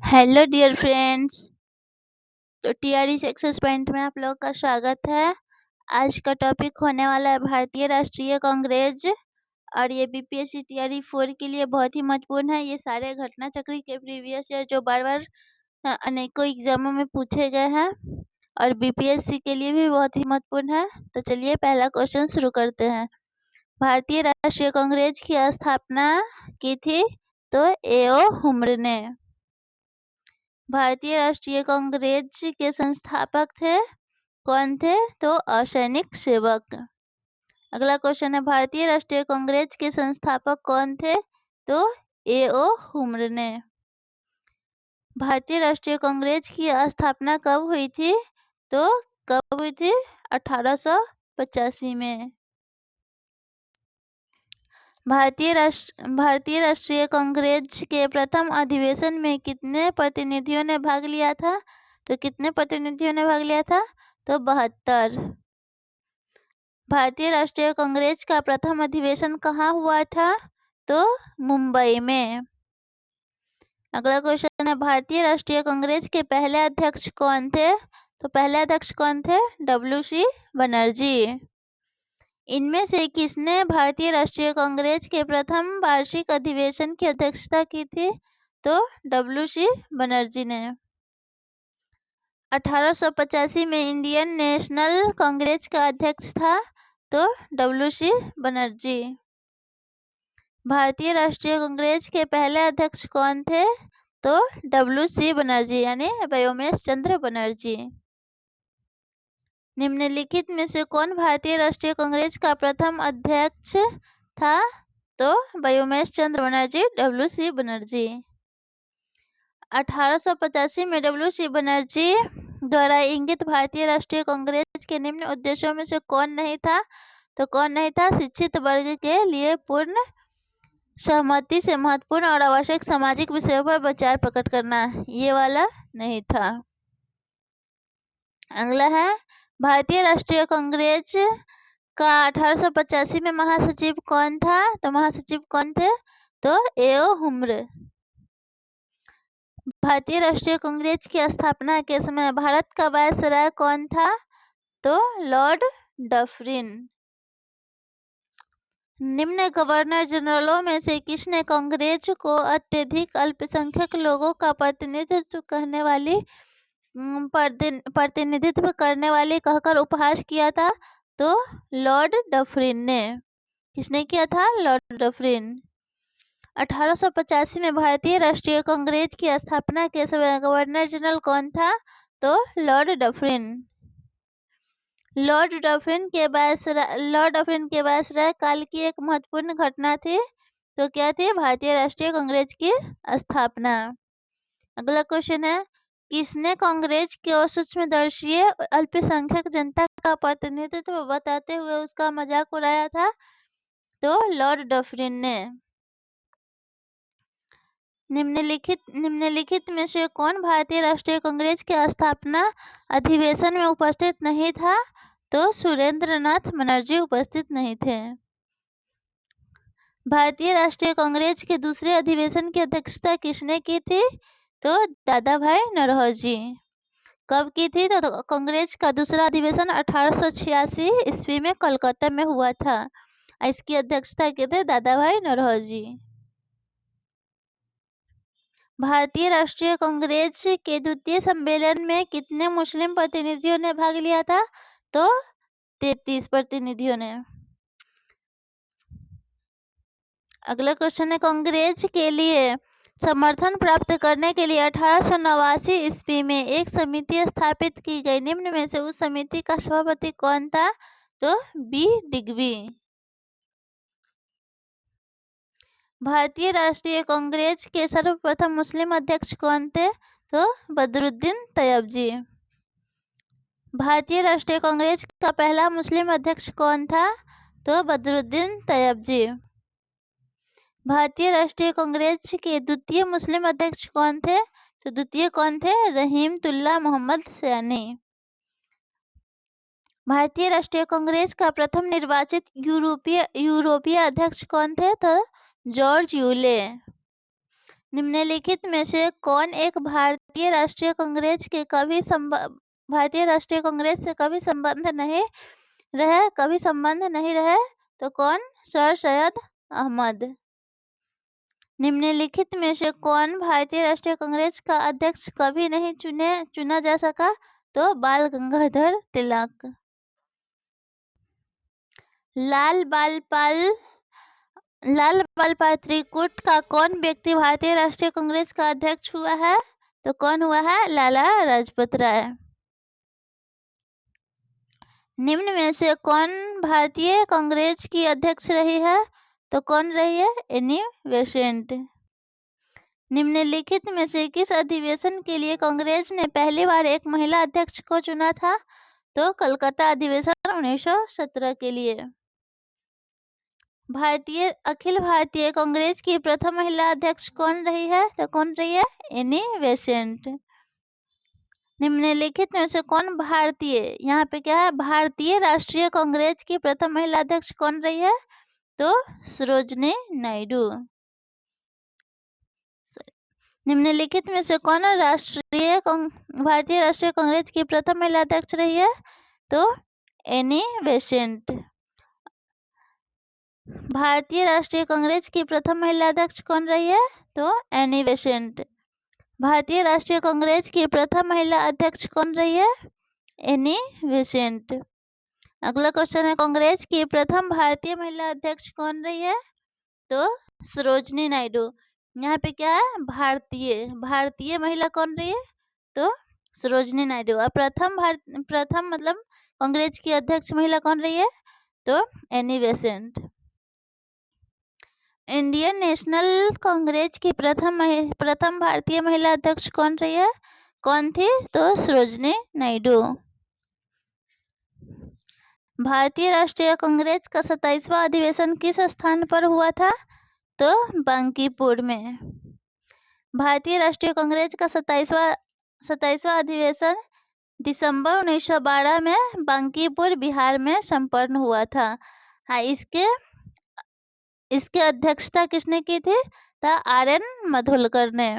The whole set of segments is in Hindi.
Hello dear friends. तो टीआरई सक्सेस पॉइंट में आप लोगों का स्वागत है। आज का टॉपिक होने वाला है भारतीय राष्ट्रीय कांग्रेस और ये बीपीएससी टीआरई 4 के लिए बहुत ही महत्वपूर्ण है। ये सारे घटना चक्र के प्रीवियस ईयर जो बार बार अनेकों एग्जामों में पूछे गए हैं और बीपीएससी के लिए भी बहुत ही महत्वपूर्ण है। तो चलिए पहला क्वेश्चन शुरू करते हैं। भारतीय राष्ट्रीय कांग्रेस की स्थापना की थी तो एओ हुम्र ने। भारतीय राष्ट्रीय कांग्रेस के संस्थापक थे कौन थे? तो असैनिक सेवक। अगला क्वेश्चन है भारतीय राष्ट्रीय कांग्रेस के संस्थापक कौन थे? तो एओ हुम्र ने। भारतीय राष्ट्रीय कांग्रेस की स्थापना कब हुई थी? तो कब हुई थी? 1885 में। भारतीय राष्ट्रीय कांग्रेस के प्रथम अधिवेशन में कितने प्रतिनिधियों ने भाग लिया था? तो कितने प्रतिनिधियों ने भाग लिया था? तो 72। भारतीय राष्ट्रीय कांग्रेस का प्रथम अधिवेशन कहाँ हुआ था? तो मुंबई में। अगला क्वेश्चन है भारतीय राष्ट्रीय कांग्रेस के पहले अध्यक्ष कौन थे? तो पहले अध्यक्ष कौन थे? डब्ल्यू.सी. बनर्जी। इनमें से किसने भारतीय राष्ट्रीय कांग्रेस के प्रथम वार्षिक अधिवेशन की अध्यक्षता की थी? तो डब्ल्यू.सी. बनर्जी ने। 1885 में इंडियन नेशनल कांग्रेस का अध्यक्ष था तो डब्ल्यू.सी. बनर्जी। भारतीय राष्ट्रीय कांग्रेस के पहले अध्यक्ष कौन थे? तो डब्ल्यू.सी. बनर्जी यानी व्योमेश चंद्र बनर्जी। निम्नलिखित में से कौन भारतीय राष्ट्रीय कांग्रेस का प्रथम अध्यक्ष था? तो व्योमेश चंद्र बनर्जी, डब्ल्यू.सी. बनर्जी। 1885 में डब्ल्यू.सी. बनर्जी द्वारा इंगित भारतीय राष्ट्रीय कांग्रेस के निम्न उद्देश्यों में से कौन नहीं था? तो कौन नहीं था? शिक्षित वर्ग के लिए पूर्ण सहमति से महत्वपूर्ण और आवश्यक सामाजिक विषयों पर विचार प्रकट करना, ये वाला नहीं था। अगला है भारतीय राष्ट्रीय कांग्रेस का 1885 में महासचिव कौन था? तो महासचिव कौन थे? तो एओ हुम्र। भारतीय राष्ट्रीय कांग्रेस की स्थापना के समय भारत का वायसराय कौन था? तो लॉर्ड डफरिन। निम्न गवर्नर जनरलों में से किसने कांग्रेस को अत्यधिक अल्पसंख्यक लोगों का प्रतिनिधित्व करने वाली कहकर उपहास किया था? तो लॉर्ड डफरिन ने। किसने किया था? Lord Dufferin. 1885 में भारतीय राष्ट्रीय कांग्रेस की स्थापना के समय गवर्नर जनरल कौन था? तो लॉर्ड डफरिन। लॉर्ड डफरिन के वायसराय काल की एक महत्वपूर्ण घटना थी तो क्या थी? भारतीय राष्ट्रीय कांग्रेस की स्थापना। अगला क्वेश्चन है किसने कांग्रेस को सूक्ष्मदर्शी अल्पसंख्यक जनता का प्रतिनिधित्व बताते हुए उसका मजाक उड़ाया था? तो लॉर्ड डफरिन ने। निम्नलिखित में से कौन भारतीय राष्ट्रीय कांग्रेस के स्थापना अधिवेशन में उपस्थित नहीं था? तो सुरेंद्रनाथ बनर्जी उपस्थित नहीं थे। भारतीय राष्ट्रीय कांग्रेस के दूसरे अधिवेशन की अध्यक्षता किसने की थी? तो दादा भाई नौरोजी। कब की थी? तो कांग्रेस का दूसरा अधिवेशन 1886 ईस्वी में कोलकाता में हुआ था। इसकी अध्यक्षता की थे दादा भाई नौरोजी। भारतीय राष्ट्रीय कांग्रेस के द्वितीय सम्मेलन में कितने मुस्लिम प्रतिनिधियों ने भाग लिया था? तो 33 प्रतिनिधियों ने। अगला क्वेश्चन है कांग्रेस के लिए समर्थन प्राप्त करने के लिए 1889 ईस्वी में एक समिति स्थापित की गई। निम्न में से उस समिति का सभापति कौन था? तो बी डिग्बी। भारतीय राष्ट्रीय कांग्रेस के सर्वप्रथम मुस्लिम अध्यक्ष कौन थे? तो बदरुद्दीन तैयबजी। भारतीय राष्ट्रीय कांग्रेस का पहला मुस्लिम अध्यक्ष कौन था? तो बदरुद्दीन तैयबजी। भारतीय राष्ट्रीय कांग्रेस के द्वितीय मुस्लिम अध्यक्ष कौन थे? तो द्वितीय कौन थे? रहीमतुल्लाह मोहम्मद सयानी। भारतीय राष्ट्रीय कांग्रेस का प्रथम निर्वाचित यूरोपीय अध्यक्ष कौन थे? तो जॉर्ज यूले। निम्नलिखित में से कौन एक भारतीय राष्ट्रीय कांग्रेस से कभी संबंध नहीं रहे तो कौन? सर सैयद अहमद। निम्नलिखित में से कौन भारतीय राष्ट्रीय कांग्रेस का अध्यक्ष कभी नहीं चुना जा सका? तो बाल गंगाधर तिलक। लाल बाल पाल त्रिकुट का कौन व्यक्ति भारतीय राष्ट्रीय कांग्रेस का अध्यक्ष हुआ है? तो कौन हुआ है? लाला लाजपत राय। निम्न में से कौन भारतीय कांग्रेस की अध्यक्ष रही है? तो कौन रही है? Annie Besant. निम्नलिखित में से किस अधिवेशन के लिए कांग्रेस ने पहली बार एक महिला अध्यक्ष को चुना था? तो कलकत्ता अधिवेशन 1917 के लिए। अखिल भारतीय कांग्रेस की प्रथम महिला अध्यक्ष कौन रही है? तो कौन रही है? Annie Besant. निम्नलिखित में से कौन यहाँ पे क्या है? भारतीय राष्ट्रीय कांग्रेस की प्रथम महिला अध्यक्ष कौन रही है? तो सरोजिनी नायडू। निम्नलिखित में से कौन भारतीय राष्ट्रीय कांग्रेस की प्रथम महिला अध्यक्ष रही है? तो एनी बेसेंट। भारतीय राष्ट्रीय कांग्रेस की प्रथम महिला अध्यक्ष कौन रही है? तो एनी बेसेंट। भारतीय राष्ट्रीय कांग्रेस की प्रथम महिला अध्यक्ष कौन रही है? Annie Besant. अगला क्वेश्चन है, कांग्रेस की प्रथम भारतीय महिला अध्यक्ष कौन रही है? तो सरोजिनी नायडू। यहाँ पे क्या है? भारतीय महिला कौन रही है? तो सरोजिनी नायडू। और प्रथम मतलब कांग्रेस की अध्यक्ष महिला कौन रही है? तो Annie Besant. Indian national Congress की प्रथम भारतीय महिला अध्यक्ष कौन रही है? कौन थी? तो सरोजिनी नायडू। भारतीय राष्ट्रीय कांग्रेस का 27वां अधिवेशन किस स्थान पर हुआ था? तो बांकीपुर में। भारतीय राष्ट्रीय कांग्रेस का 27वां अधिवेशन दिसंबर 1912 में बांकीपुर, बिहार में संपन्न हुआ था। हाँ, इसके अध्यक्षता किसने की थी? RN मधुलकर ने।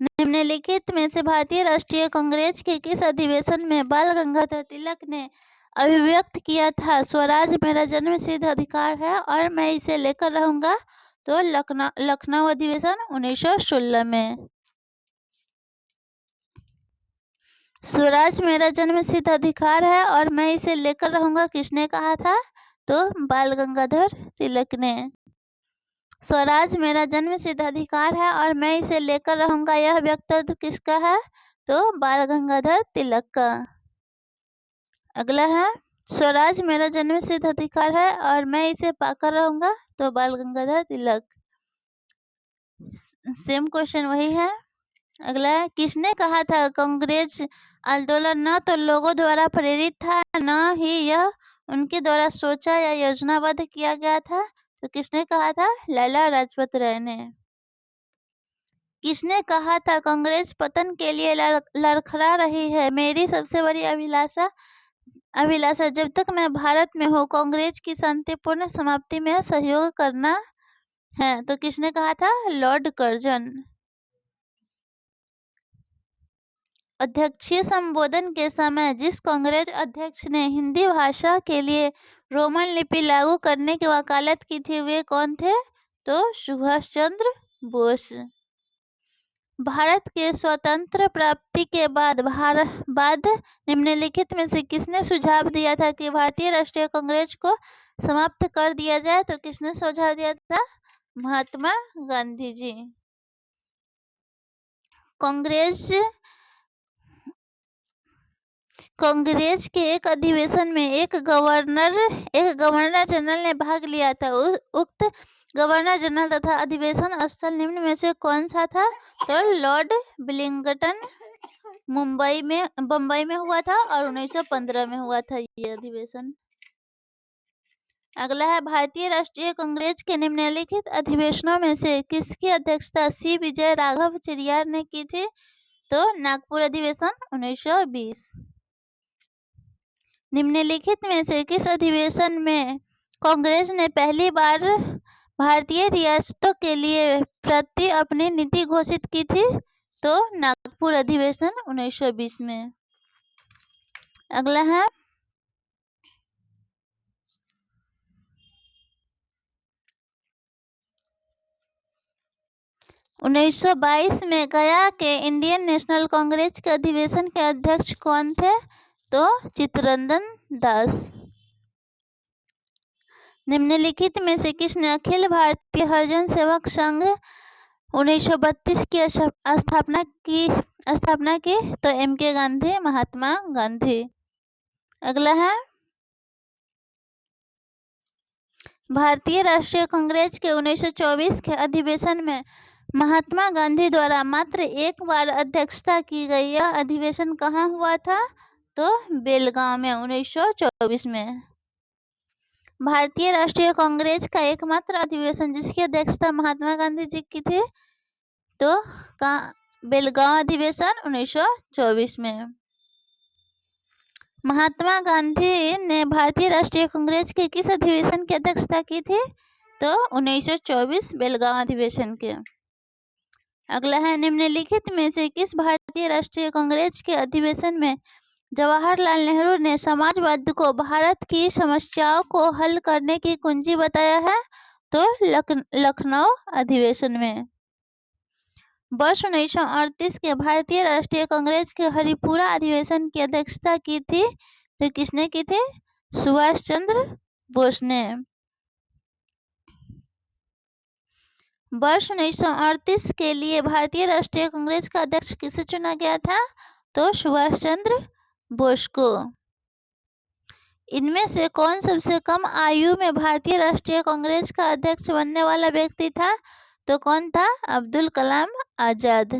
निम्नलिखित में से भारतीय राष्ट्रीय कांग्रेस के किस अधिवेशन में बाल गंगाधर तिलक ने अभिव्यक्त किया था, स्वराज मेरा जन्मसिद्ध अधिकार है और मैं इसे लेकर रहूंगा? तो लखनऊ अधिवेशन 1916 में। स्वराज मेरा जन्मसिद्ध अधिकार है और मैं इसे लेकर रहूंगा किसने कहा था? तो बाल गंगाधर तिलक ने। स्वराज मेरा जन्मसिद्ध अधिकार है और मैं इसे लेकर रहूंगा, यह वक्तव्य किसका है? तो बाल गंगाधर तिलक का। अगला है, स्वराज मेरा जन्मसिद्ध अधिकार है और मैं इसे पाकर रहूंगा, तो बाल गंगाधर तिलक। सेम क्वेश्चन वही है। अगला है, किसने कहा था कांग्रेस आंदोलन न तो लोगों द्वारा प्रेरित था, न ही यह उनके द्वारा सोचा या योजनाबद्ध किया गया था? तो किसने कहा था? लाला लाजपत राय ने। किसने कहा था कांग्रेस पतन के लिए लड़खड़ा रही है, मेरी सबसे बड़ी अभिलाषा जब तक मैं भारत में हूँ कांग्रेस की शांतिपूर्ण समाप्ति में सहयोग करना है? तो किसने कहा था? Lord Curzon. अध्यक्षीय संबोधन के समय जिस कांग्रेस अध्यक्ष ने हिंदी भाषा के लिए रोमन लिपि लागू करने की वकालत की थी, वे कौन थे? तो सुभाष चंद्र बोस। भारत के स्वतंत्र प्राप्ति के बाद निम्नलिखित में से किसने सुझाव दिया था कि भारतीय राष्ट्रीय कांग्रेस को समाप्त कर दिया जाए? तो किसने सुझाव दिया था? महात्मा गांधी जी। कांग्रेस के एक अधिवेशन में एक गवर्नर जनरल ने भाग लिया था। उक्त गवर्नर जनरल तथा अधिवेशन स्थल निम्न में से कौन सा था? तो लॉर्ड विलिंगटन बम्बई में हुआ था और 1915 में हुआ था ये अधिवेशन। अगला है, भारतीय राष्ट्रीय कांग्रेस के निम्नलिखित अधिवेशनों में से किसकी अध्यक्षता सी विजय राघव चेरियार ने की थी? तो नागपुर अधिवेशन 1920। निम्नलिखित में से किस अधिवेशन में कांग्रेस ने पहली बार भारतीय रियासतों के लिए प्रति अपनी नीति घोषित की थी? तो नागपुर अधिवेशन 1920 में। अगला है 1922 में गया के इंडियन नेशनल कांग्रेस के अधिवेशन के अध्यक्ष कौन थे? तो चित्तरंजन दास। निम्नलिखित में से किसने अखिल भारतीय हरिजन सेवक संघ 1932 की स्थापना की? तो M.K. गांधी, महात्मा गांधी। अगला है भारतीय राष्ट्रीय कांग्रेस के 1924 के अधिवेशन में महात्मा गांधी द्वारा मात्र एक बार अध्यक्षता की गई। यह अधिवेशन कहाँ हुआ था? तो बेलगांव में 1924 में। भारतीय राष्ट्रीय कांग्रेस का एकमात्र अधिवेशन जिसकी अध्यक्षता महात्मा गांधी जी की थी, तो बेलगांव अधिवेशन 1924 में। महात्मा गांधी ने भारतीय राष्ट्रीय कांग्रेस के किस अधिवेशन की अध्यक्षता की थी? तो 1924 बेलगांव अधिवेशन के। अगला है निम्नलिखित में से किस भारतीय राष्ट्रीय कांग्रेस के अधिवेशन में जवाहरलाल नेहरू ने समाजवाद को भारत की समस्याओं को हल करने की कुंजी बताया है? तो लखनऊ अधिवेशन में। वर्ष 1938 के भारतीय राष्ट्रीय कांग्रेस के हरिपुरा अधिवेशन की अध्यक्षता की थी? तो किसने की थी? सुभाष चंद्र बोस ने। वर्ष 1938 के लिए भारतीय राष्ट्रीय कांग्रेस का अध्यक्ष किसे चुना गया था? तो सुभाष चंद्र बोस को। इनमें से कौन सबसे कम आयु में भारतीय राष्ट्रीय कांग्रेस का अध्यक्ष बनने वाला व्यक्ति था? तो कौन था? अब्दुल कलाम आजाद।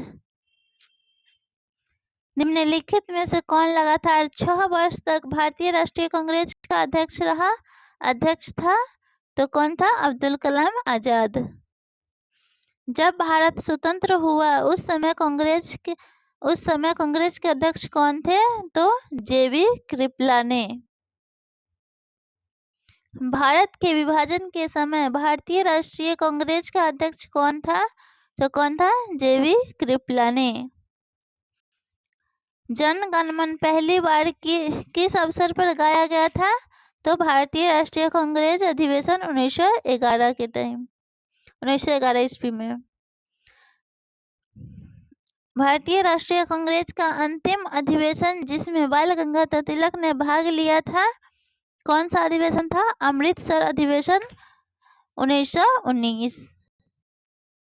निम्नलिखित में से कौन लगातार 6 वर्ष तक भारतीय राष्ट्रीय कांग्रेस का अध्यक्ष था? तो कौन था? अब्दुल कलाम आजाद। जब भारत स्वतंत्र हुआ उस समय कांग्रेस के अध्यक्ष कौन थे? तो JV कृपलानी। भारत के विभाजन के समय भारतीय राष्ट्रीय कांग्रेस का अध्यक्ष कौन था? तो कौन था? JV कृपलानी। जन गण मन पहली बार किस अवसर पर गाया गया था? तो भारतीय राष्ट्रीय कांग्रेस अधिवेशन 1911 के टाइम, 1911 ईस्वी में। भारतीय राष्ट्रीय कांग्रेस का अंतिम अधिवेशन जिसमें बाल गंगाधर तिलक ने भाग लिया था, कौन सा अधिवेशन था? अमृतसर अधिवेशन 1919।